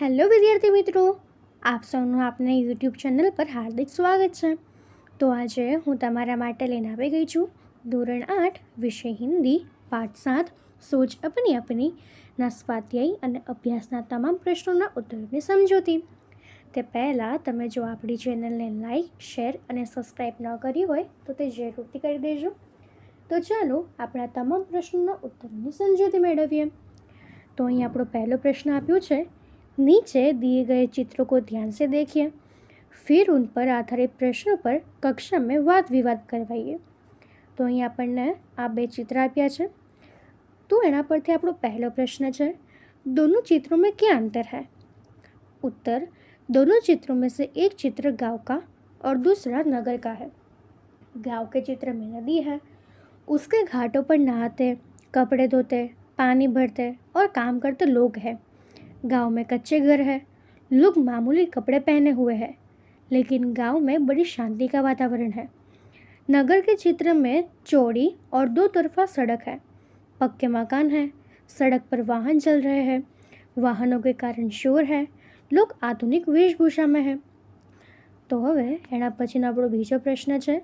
Hello વિદ્યાર્થી મિત્રો, આપ સૌનું આપના યુટ્યુબ ચેનલ પર હાર્દિક સ્વાગત છે. તો આજે હું તમારા માટે લઈને આવી ગઈ છું ધોરણ 8 વિષય હિન્દી પાઠ 7 સોચ अपनी अपनी ના સ્વાધ્યાય અને અભ્યાસના તમામ પ્રશ્નોના ઉત્તરોની સમજૂતી. તે પહેલાં તમે જો આપણી ચેનલને લાઈક, શેર અને સબસ્ક્રાઈબ ન કરી હોય તો તે જરૂરથી કરી દેજો. તો ચાલો આપણા તમામ પ્રશ્નોના ઉત્તરોની સમજૂતી મેળવીએ. તો અહીં આપણો પહેલો પ્રશ્ન આપ્યો છે, नीचे दिए गए चित्रों को ध्यान से देखिए, फिर उन पर आधारित प्रश्नों पर कक्षा में वाद विवाद करवाइए. तो અહીં આપણને આ બે ચિત્ર આપ્યા છે. તો એના પરથી આપણો પહેલો પ્રશ્ન છે, दोनों चित्रों में क्या अंतर है? उत्तर, दोनों चित्रों में से एक चित्र गांव का और दूसरा नगर का है. गांव के चित्र में नदी है, उसके घाटों पर नहाते, कपड़े धोते, पानी भरते और काम करते लोग हैं. गांव में कच्चे घर है, लोग मामूली कपड़े पहने हुए हैं, लेकिन गांव में बड़ी शांति का वातावरण है. नगर के चित्र में चौड़ी और दो तरफा सड़क है, पक्के मकान हैं, सड़क पर वाहन चल रहे हैं, वाहनों के कारण शोर है, लोग आधुनिक वेशभूषा में हैं. तो હવે એના પછીનો આપણો બીજો પ્રશ્ન છે,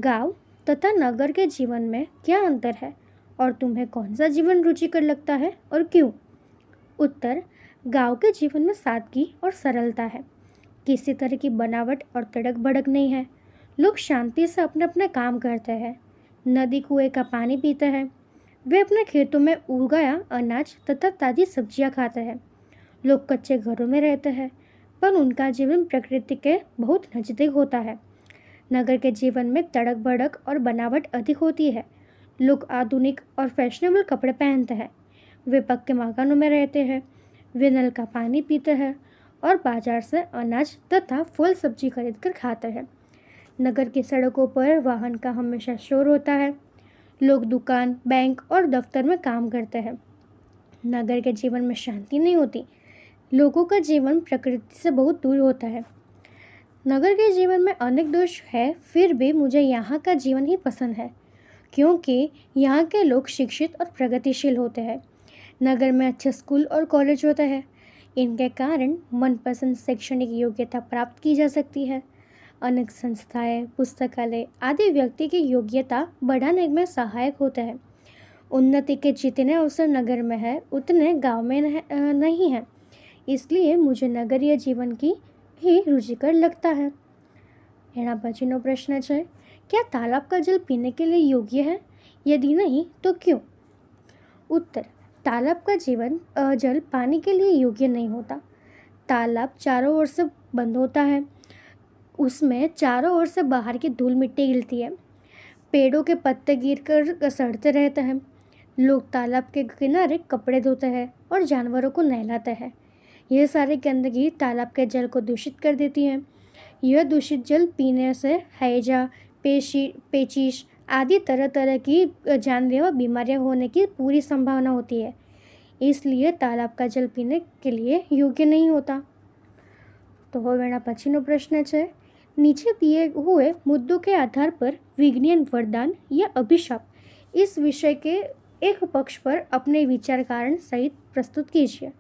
गांव तथा नगर के जीवन में क्या अंतर है और तुम्हें कौन सा जीवन रुचिकर लगता है और क्यों? उत्तर, गांव के जीवन में सादगी और सरलता है, किसी तरह की बनावट और तड़क भड़क नहीं है, लोग शांति से अपने अपने काम करते हैं, नदी कुएं का पानी पीते हैं, वे अपने खेतों में उगाया अनाज तथा ताज़ी सब्जियां खाते हैं, लोग कच्चे घरों में रहते हैं पर उनका जीवन प्रकृति के बहुत नज़दीक होता है. नगर के जीवन में तड़क भड़क और बनावट अधिक होती है, लोग आधुनिक और फैशनेबल कपड़े पहनते हैं, वे पक्के मकानों में रहते हैं, वे नल का पानी पीते हैं और बाजार से अनाज तथा फल सब्जी खरीद कर खाते हैं. नगर की सड़कों पर वाहन का हमेशा शोर होता है, लोग दुकान, बैंक और दफ्तर में काम करते हैं. नगर के जीवन में शांति नहीं होती, लोगों का जीवन प्रकृति से बहुत दूर होता है. नगर के जीवन में अनेक दोष है, फिर भी मुझे यहाँ का जीवन ही पसंद है, क्योंकि यहाँ के लोग शिक्षित और प्रगतिशील होते हैं. नगर में अच्छे स्कूल और कॉलेज होते हैं, इनके कारण मनपसंद शैक्षणिक योग्यता प्राप्त की जा सकती है. अनेक संस्थाएं, पुस्तकालय आदि व्यक्ति की योग्यता बढ़ाने में सहायक होते हैं. उन्नति के जितने अवसर नगर में है उतने गांव में नहीं है, इसलिए मुझे नगरीय जीवन की ही रुचिकर लगता है. એના પછીનો પ્રશ્ન છે, क्या तालाब का जल पीने के लिए योग्य है? यदि नहीं तो क्यों? उत्तर, तालाब का जल पानी के लिए योग्य नहीं होता. तालाब चारों ओर से बंद होता है, उसमें चारों ओर से बाहर की धूल मिट्टी गिरती है, पेड़ों के पत्ते गिरकर सड़ते रहते हैं, लोग तालाब के किनारे कपड़े धोते हैं और जानवरों को नहलाते हैं. यह सारी गंदगी तालाब के जल को दूषित कर देती है. यह दूषित जल पीने से हैजा, पेचिश आदि तरह तरह की जानलेवा बीमारियां होने की पूरी संभावना होती है, इसलिए तालाब का जल पीने के लिए योग्य नहीं होता. तो હવે એના પછીનો પ્રશ્ન છે, नीचे दिए हुए मुद्दों के आधार पर विज्ञान वरदान या अभिशाप इस विषय के एक पक्ष पर अपने विचार कारण सहित प्रस्तुत कीजिए.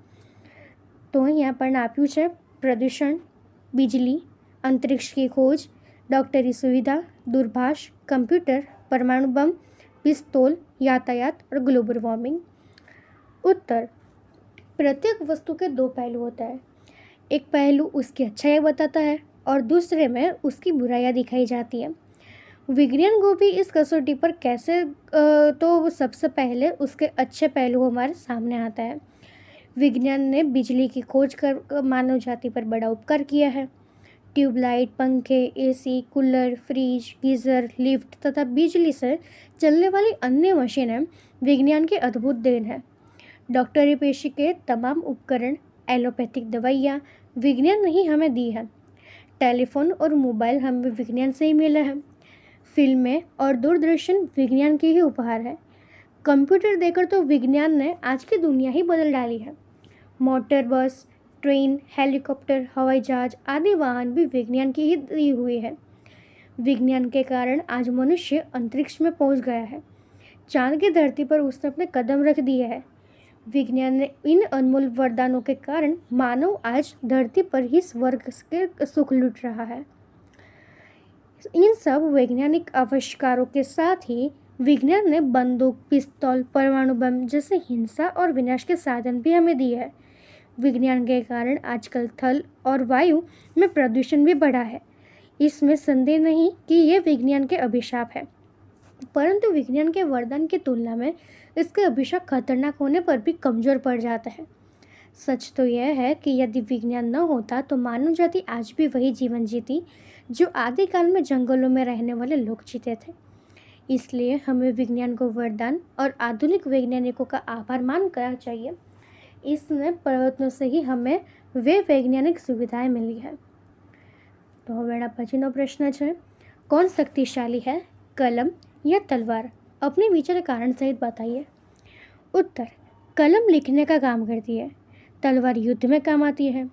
तो અહીં આપણને આપ્યું છે પ્રદૂષણ, बिजली, अंतरिक्ष की खोज, डॉक्टरी सुविधा, दूरभाष, कंप्यूटर, परमाणु बम, पिस्तौल, यातायात और ग्लोबल वार्मिंग. उत्तर, प्रत्येक वस्तु के दो पहलू होता है, एक पहलू उसकी अच्छाई बताता है और दूसरे में उसकी बुराइयां दिखाई जाती है. विज्ञान को भी इस कसौटी पर कैसे तो सबसे पहले उसके अच्छे पहलू हमारे सामने आता है. विज्ञान ने बिजली की खोज कर मानव जाति पर बड़ा उपकार किया है. ट्यूबलाइट, पंखे, AC, cooler, fridge, geyser, lift तथा बिजली से चलने वाली अन्य मशीनें विज्ञान की अद्भुत देन है. डॉक्टरी पेशे के तमाम उपकरण, एलोपैथिक दवाइयाँ विज्ञान ने ही हमें दी है. टेलीफोन और मोबाइल हमें विज्ञान से ही मिले हैं. फिल्में और दूरदर्शन विज्ञान के ही उपहार है. कंप्यूटर देकर तो विज्ञान ने आज की दुनिया ही बदल डाली है. मोटर बस, ट्रेन, हेलीकॉप्टर, हवाई जहाज आदि वाहन भी विज्ञान की ही दी हुई है. विज्ञान के कारण आज मनुष्य अंतरिक्ष में पहुंच गया है. चांद की धरती पर उसने अपने कदम रख दिए हैं. विज्ञान ने इन अनमोल वरदानों के कारण मानव आज धरती पर ही स्वर्ग के सुख लूट रहा है। इन सब वैज्ञानिक आविष्कारों के साथ ही विज्ञान ने बंदूक, पिस्तौल, परमाणु बम जैसे हिंसा और विनाश के साधन भी हमें दिए हैं। विज्ञान के कारण आजकल थल और वायु में प्रदूषण भी बढ़ा है। इसमें संदेह नहीं कि यह विज्ञान के अभिशाप है, परंतु विज्ञान के वरदान की तुलना में इसके अभिशाप खतरनाक होने पर भी कमजोर पड़ जाता है। सच तो यह है कि यदि विज्ञान न होता तो मानव जाति आज भी वही जीवन जीती जो आदिकाल में जंगलों में रहने वाले लोग जीते थे। इसलिए हमें विज्ञान को वरदान और आधुनिक वैज्ञानिकों का आभार मान करना चाहिए। इसने प्रयत्नों से ही हमें वे वैज्ञानिक सुविधाएं मिली है। तो હવે પછીનો પ્રશ્ન છે, कौन शक्तिशाली है, कलम या तलवार? अपने विचार कारण सहित बताइए। उत्तर, कलम लिखने का काम करती है, तलवार युद्ध में काम आती है।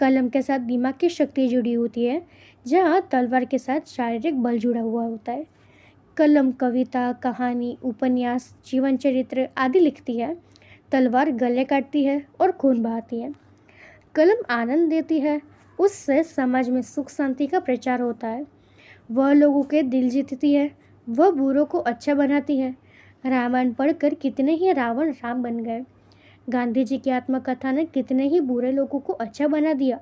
कलम के साथ दिमाग की शक्ति जुड़ी होती है, जहाँ तलवार के साथ शारीरिक बल जुड़ा हुआ होता है। कलम कविता, कहानी, उपन्यास, जीवन चरित्र आदि लिखती है। तलवार गले काटती है और खून बहाती है। कलम आनंद देती है, उससे समाज में सुख शांति का प्रचार होता है। वह लोगों के दिल जीतती है, वह बुरों को अच्छा बनाती है। रामायण पढ़कर कितने ही रावण राम बन गए। गांधी जी की आत्मकथा ने कितने ही बुरे लोगों को अच्छा बना दिया।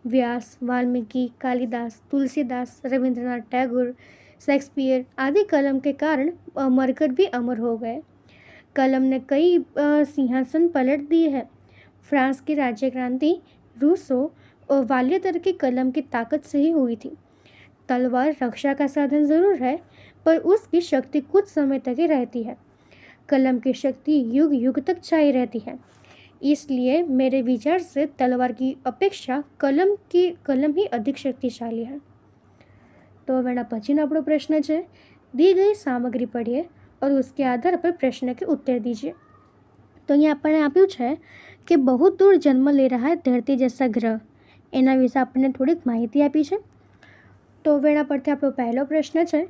व्यास, वाल्मीकि, कालिदास, तुलसीदास, रविंद्रनाथ टैगोर, शेक्सपियर आदि कलम के कारण मरकर भी अमर हो गए। कलम ने कई सिंहासन पलट दिए हैं। फ्रांस की राज्य क्रांति रूसो और वालियर की कलम की ताकत से ही हुई थी। तलवार रक्षा का साधन ज़रूर है, पर उसकी शक्ति कुछ समय तक ही रहती है। कलम की शक्ति युग युग तक छाई रहती है। इसलिए मेरे विचार से तलवार की अपेक्षा कलम ही अधिक शक्तिशाली है। तो હવે પછીનો આપણો પ્રશ્ન છે, दी गई सामग्री पढ़िए और उसके आधार पर प्रश्न के उत्तर दीजिए। तो અહીંયા આપણને આપ્યું છે કે बहुत दूर जन्म ले रहा है धरती जैसा ग्रह, એના વિશે આપણને થોડીક માહિતી આપી છે। તો હવે એના પરથી આપણો પહેલો પ્રશ્ન છે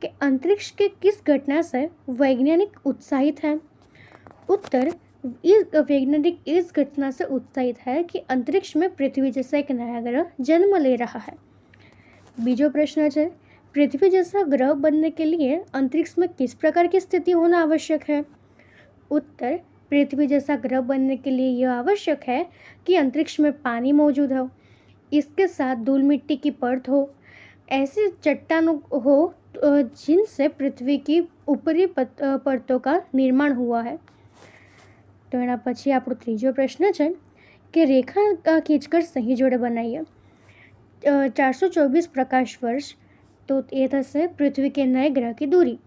कि अंतरिक्ष के किस घटना से वैज्ञानिक उत्साहित है? उत्तर, वैज्ञानिक इस घटना से उत्साहित है कि अंतरिक्ष में पृथ्वी जैसा एक नया ग्रह जन्म ले रहा है। बीजो प्रश्न है, पृथ्वी जैसा ग्रह बनने के लिए अंतरिक्ष में किस प्रकार की स्थिति होना आवश्यक है? उत्तर, पृथ्वी जैसा ग्रह बनने के लिए यह आवश्यक है कि अंतरिक्ष में पानी मौजूद हो, इसके साथ धूल मिट्टी की परत हो, ऐसी चट्टानों हो जिनसे पृथ्वी की ऊपरी परतों का निर्माण हुआ है। तो एना पछी આપણો ત્રીજો પ્રશ્ન છે કે રેખા ખીંચકર સહી જોડે બનાવીએ। 424 प्रकाश वर्ष तो ये थશે पृथ्वी के नए ग्रह की दूरी।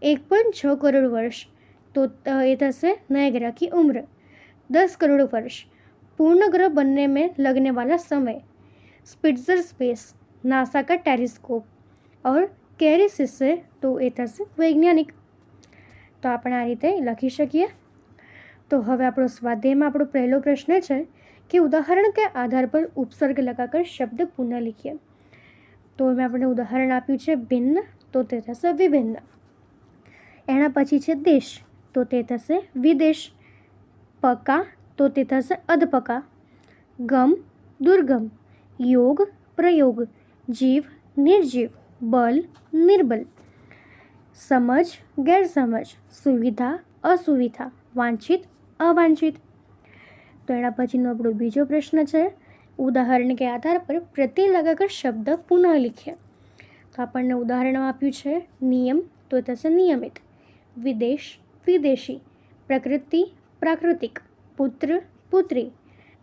1.6 करोड़ वर्ष तो ये थશે नए ग्रह की उम्र। 10 करोड़ वर्ष पूर्ण ग्रह बनने में लगने वाला समय। स्पिट्जर स्पेस नासा का टेलीस्कोप और कैरिसिस से तो ये थશે वैज्ञानिक। तो આપણે આ રીતે લખી શકીએ। तो હવે આપણો સ્વાધ્યાયમાં આપણો પહેલો પ્રશ્ન છે कि उदाहरण के आधार पर उपसर्ग लगाकर शब्द पुनः लिखिए। तो मैं આપણે ઉદાહરણ આપ્યું છે ભિન્ન તો તે થશે વિભિન્ન। એના પછી છે દેશ તો તે થશે વિદેશ। પકા તો તે થશે અધપકા। ગમ દુર્ગમ। योग प्रयोग। जीव निर्जीव। बल निर्बल। समझ गैरसमझ। सुविधा असुविधा। वांछित अवांछित। तो एना पछीनो आपणो बीजो प्रश्न है, उदाहरण के आधार पर प्रत्यय लगाकर शब्द पुनः लिखिए। तो आपने उदाहरण आप्યું છે नियम तो थશે नियमित। विदेश विदेशी। प्रकृति प्राकृतिक। पुत्र पुत्री।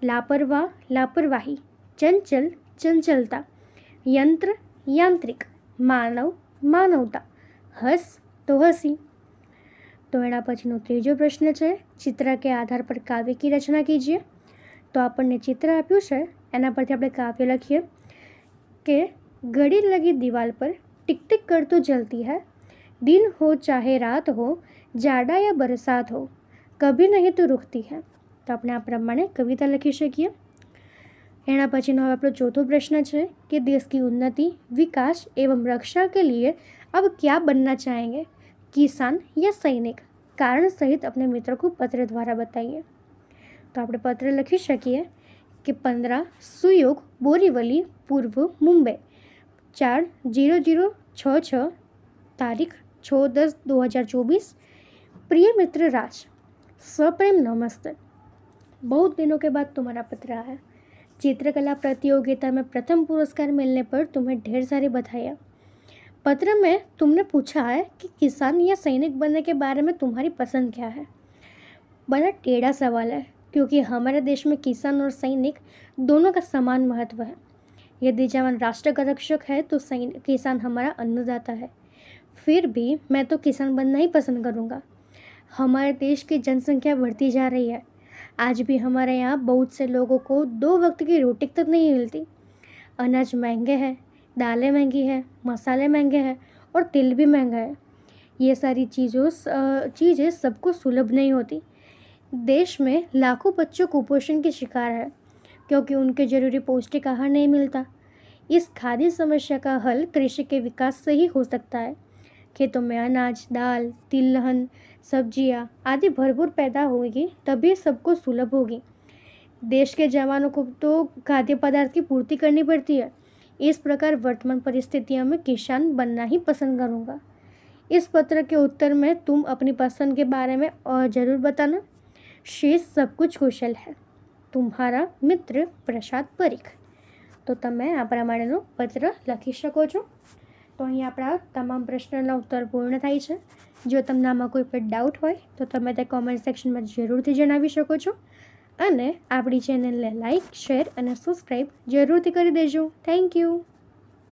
लापरवाह लापरवाही। चंचल चंचलता। यंत्र यांत्रिक। मानव मानवता। हस तो हसी। तो एना पछीनो त्रीजो प्रश्न है, चित्र के आधार पर काव्य की रचना कीजिए। तो आपने चित्र आप्યું છે एना परथी આપણે काव्य लखीए कि घड़ी लगी दीवार पर टिक टिक कर तो जलती है, दिन हो चाहे रात हो, जाड़ा या बरसात हो, कभी नहीं तो रुकती है। तो આપણે આ પ્રમાણે કવિતા લખી શકીએ। એના પછીનો હવે આપણો ચોથો પ્રશ્ન છે कि देश की उन्नति विकास एवं रक्षा के लिए अब क्या बनना चाहेंगे, किसान या सैनिक, कारण सहित अपने मित्र को पत्र द्वारा बताइए। तो આપણે પત્ર લખી શકીએ કે 15 સુયોગ બોરીવલી પૂર્વ મુંબઈ 40066 तारीख 6/10/2024। प्रिय मित्र राज, सप्रेम नमस्ते। बहुत दिनों के बाद तुम्हारा पत्र आया। चित्रकला प्रतियोगिता में प्रथम पुरस्कार मिलने पर तुम्हें ढेर सारी बधाइयाँ। पत्र में तुमने पूछा है कि किसान या सैनिक बनने के बारे में तुम्हारी पसंद क्या है। बड़ा टेढ़ा सवाल है, क्योंकि हमारे देश में किसान और सैनिक दोनों का समान महत्व है। यदि जवान राष्ट्र का रक्षक है तो किसान हमारा अन्नदाता है। फिर भी मैं तो किसान बनना ही पसंद करूँगा। हमारे देश की जनसंख्या बढ़ती जा रही है। आज भी हमारे यहाँ बहुत से लोगों को 2 वक्त की रोटी तक नहीं मिलती। अनाज महंगे हैं, दालें महंगी है, मसाले महंगे हैं और तेल भी महंगा है। ये सारी चीज़ें सबको सुलभ नहीं होती। देश में लाखों बच्चों कुपोषण के शिकार है, क्योंकि उनके जरूरी पौष्टिक आहार नहीं मिलता। इस खाद्य समस्या का हल कृषि के विकास से ही हो सकता है। खेतों में अनाज, दाल, तिलहन, सब्जियां आदि भरपूर पैदा होगी, तभी सबको सुलभ होगी। देश के जवानों को तो खाद्य पदार्थ की पूर्ति करनी पड़ती है। इस प्रकार वर्तमान परिस्थितियों में किसान बनना ही पसंद करूँगा। इस पत्र के उत्तर में तुम अपनी पसंद के बारे में और ज़रूर बताना। शेष सब कुछ कुशल है। तुम्हारा मित्र प्रसाद परीख। तो તમે આ પ્રમાણેનો પત્ર લખી શકો છો। તો અહીં આપણા તમામ પ્રશ્નોના ઉત્તર પૂર્ણ થાય છે। જો તમને આમાં કોઈ પણ ડાઉટ હોય તો તમે તે કોમેન્ટ સેક્શનમાં જરૂરથી જણાવી શકો છો અને આપણી ચેનલને લાઇક, શેર અને સબસ્ક્રાઈબ જરૂરથી કરી દેજો। Thank you.